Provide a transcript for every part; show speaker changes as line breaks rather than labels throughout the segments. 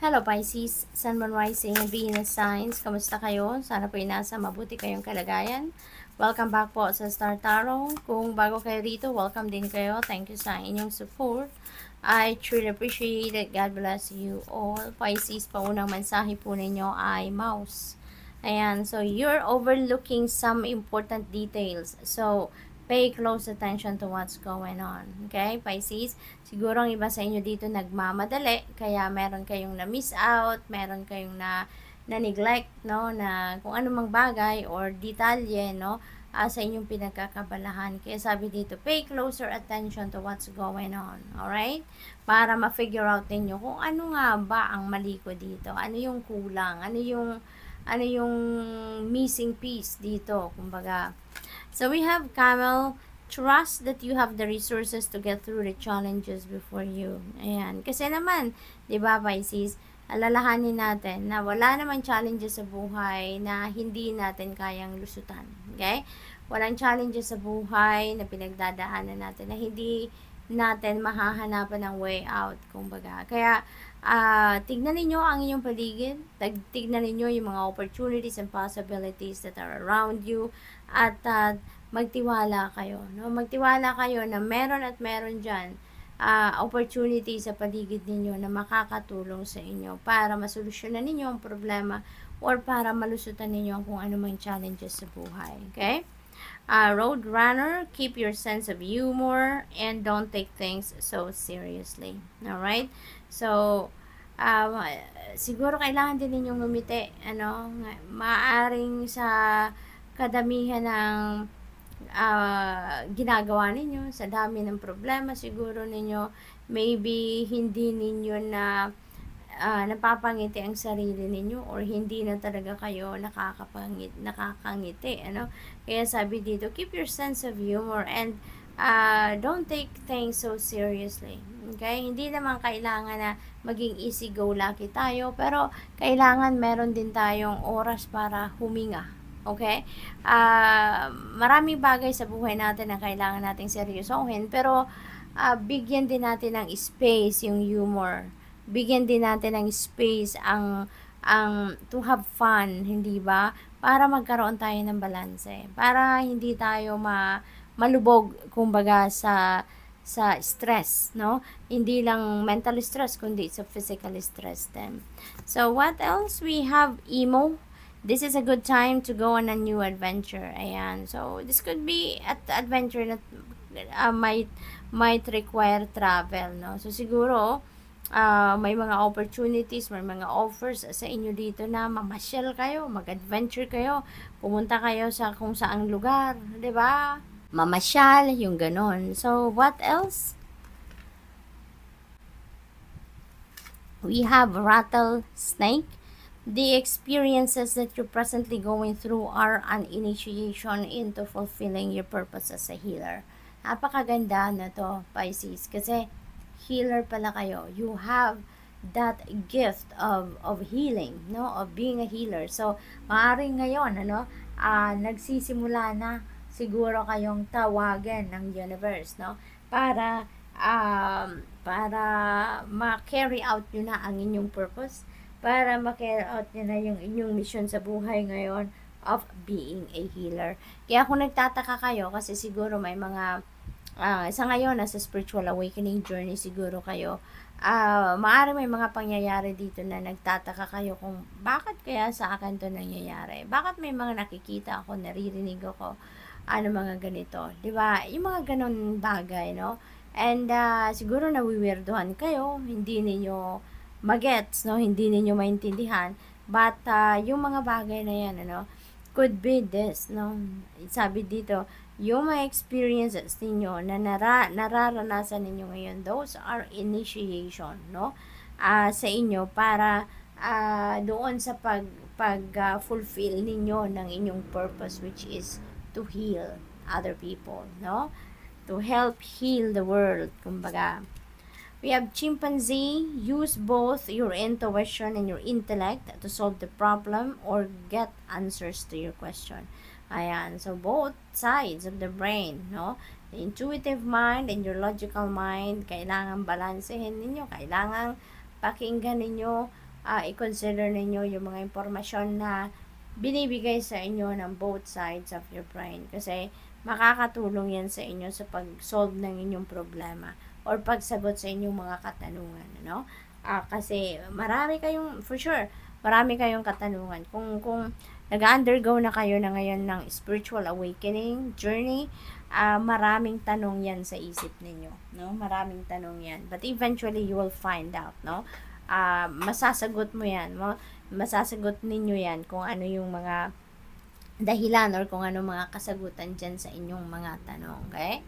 Hello Pisces, Sun, Moon, Rising, and Venus signs. Kamusta kayo? Sana po nasa mabuti kayong kalagayan. Welcome back po sa Star Tarot. Kung bago kayo dito, welcome din kayo. Thank you sa inyong support. I truly appreciate it. God bless you all. Pisces, paunang mensahe po ninyo ay mouse. Ayan, so you're overlooking some important details. So, pay close attention to what's going on. Okay, Pisces? Siguro ang iba sa inyo dito nagmamadali, kaya meron kayong na-miss out, meron kayong na-neglect, no? Na kung anumang bagay or detalye, no? Sa inyong pinagkakabalahan. Kaya sabi dito, pay closer attention to what's going on. Alright? Para ma-figure out ninyo kung ano nga ba ang mali ko dito. Ano yung kulang? Ano yung missing piece dito, kumbaga. So we have Camel, trust that you have the resources to get through the challenges before you. Ayan. Kasi naman, di ba Pisces, alalahanin natin na wala naman challenges sa buhay na hindi natin kayang lusutan. Okay? Walang challenges sa buhay na pinagdadaanan natin na hindi natin mahahanapan ng way out, kumbaga. Kaya, tignan ninyo ang inyong paligid, tignan ninyo yung mga opportunities and possibilities that are around you, at magtiwala kayo, no? Magtiwala kayo na meron at meron dyan opportunity sa paligid ninyo na makakatulong sa inyo para masolusyonan ninyo ang problema or para malusutan ninyo ang kung anumang challenges sa buhay. Okay? Road runner, keep your sense of humor and don't take things so seriously. Alright? So, siguro kailangan din ninyong ngumiti. Maaring sa kadamihan ng ginagawa ninyo, sa dami ng problema siguro ninyo, maybe hindi ninyo na napapangiti ang sarili ninyo or hindi na talaga kayo nakakangiti, Kaya sabi dito, keep your sense of humor and don't take things so seriously. Okay? Hindi naman kailangan na maging easy-go-lucky tayo, pero kailangan meron din tayong oras para huminga. Okay? Maraming bagay sa buhay natin na kailangan nating seryosohin, pero bigyan din natin ng space yung humor. Bigyan din natin ng space ang to have fun, hindi ba? Para magkaroon tayo ng balanse. Para hindi tayo malubog, kumbaga, sa stress, no? Hindi lang mental stress, kundi sa physical stress din. So, what else? We have emo. This is a good time to go on a new adventure. Ayan. So, this could be at adventure that might require travel, no? So, siguro, may mga opportunities, may mga offers sa inyo dito na mamasyal kayo, mag-adventure kayo, pumunta kayo sa kung saang lugar, 'di ba? Mamasyal, yung ganon. So, what else? We have rattlesnake. The experiences that you're presently going through are an initiation into fulfilling your purpose as a healer. Napakaganda na to, Pisces, kasi healer pala kayo. You have that gift of healing, no? Of being a healer. So, maaaring ngayon, nagsisimula na siguro kayong tawagan ng universe, no? Para ma-carry out nyo na ang inyong purpose, para ma-carry out nyo na yung inyong mission sa buhay ngayon of being a healer. Kaya kung nagtataka kayo, kasi siguro may mga sa ngayon, nasa spiritual awakening journey siguro kayo, maaari may mga pangyayari dito na nagtataka kayo kung bakit kaya sa akin to nangyayari. Bakit may mga nakikita ako, naririnig ako, mga ganito. Diba? Yung mga ganon bagay, no? And siguro nawiwirduhan kayo, hindi ninyo magets, no? Hindi ninyo maintindihan. But yung mga bagay na yan, could be this, no? Sabi dito, yung mga experiences ninyo na nararanasan ninyo ngayon, those are initiation, no? Sa inyo para doon sa fulfill ninyo ng inyong purpose, which is to heal other people, no? To help heal the world, kumbaga. We have chimpanzee. Use both your intuition and your intellect to solve the problem or get answers to your question. Ayan. So, both sides of the brain, no? The intuitive mind and your logical mind, kailangan balansehin ninyo. Kailangan pakinggan ninyo i-consider ninyo yung mga impormasyon na binibigay sa inyo ng both sides of your brain. Kasi makakatulong yan sa inyo sa pag-solve ng inyong problema or pagsagot sa inyong mga katanungan, no? Kasi marami kayong, for sure, marami kayong katanungan. Kung nag-undergo na kayo na ngayon ng spiritual awakening journey, maraming tanong yan sa isip ninyo, no? Maraming tanong yan. But eventually, you will find out, no? Masasagot mo yan, masasagot ninyo yan kung ano yung mga dahilan or kung ano mga kasagutan dyan sa inyong mga tanong, okay?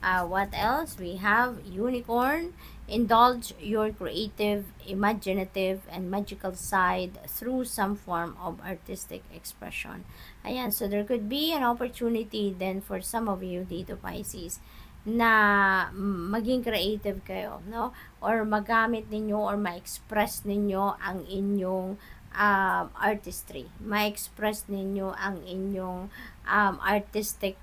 What else? We have unicorn. Indulge your creative, imaginative, and magical side through some form of artistic expression. Ayan, so there could be an opportunity then for some of you dito, Pisces, na maging creative kayo, no? Or magamit ninyo or ma-express ninyo ang inyong artistry. Ma-express ninyo ang inyong artistic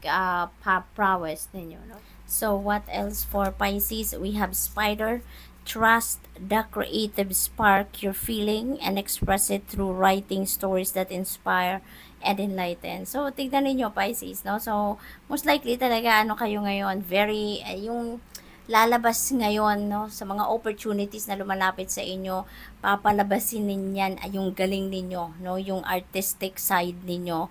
prowess ninyo, no? So, what else for Pisces? We have Spider. Trust the creative spark you're feeling and express it through writing stories that inspire and enlighten. So, tignan ninyo, Pisces, no? So, most likely talaga, ano kayo ngayon, very, yung lalabas ngayon, no, sa mga opportunities na lumalapit sa inyo, papalabasin ninyan yung galing ninyo, no, yung artistic side ninyo.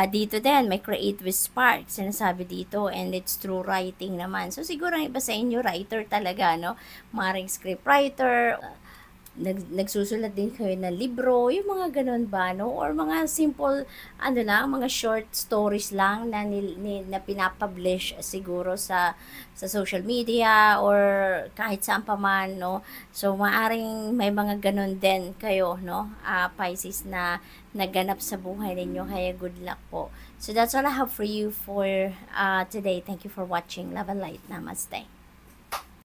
Dito din, may creative spark, sinasabi dito, and it's through writing naman. So, siguro ang iba sa inyo, writer talaga, no, maring scriptwriter, nagsusulat din kayo ng libro, yung mga ganun ba, no? Or mga simple, ano lang, mga short stories lang na, na pinapublish siguro sa social media or kahit saan pa man, no? So, maaring may mga ganun din kayo, no? Pisces na naganap sa buhay ninyo, kaya good luck po. So, that's all I have for you for today. Thank you for watching. Love and light. Namaste.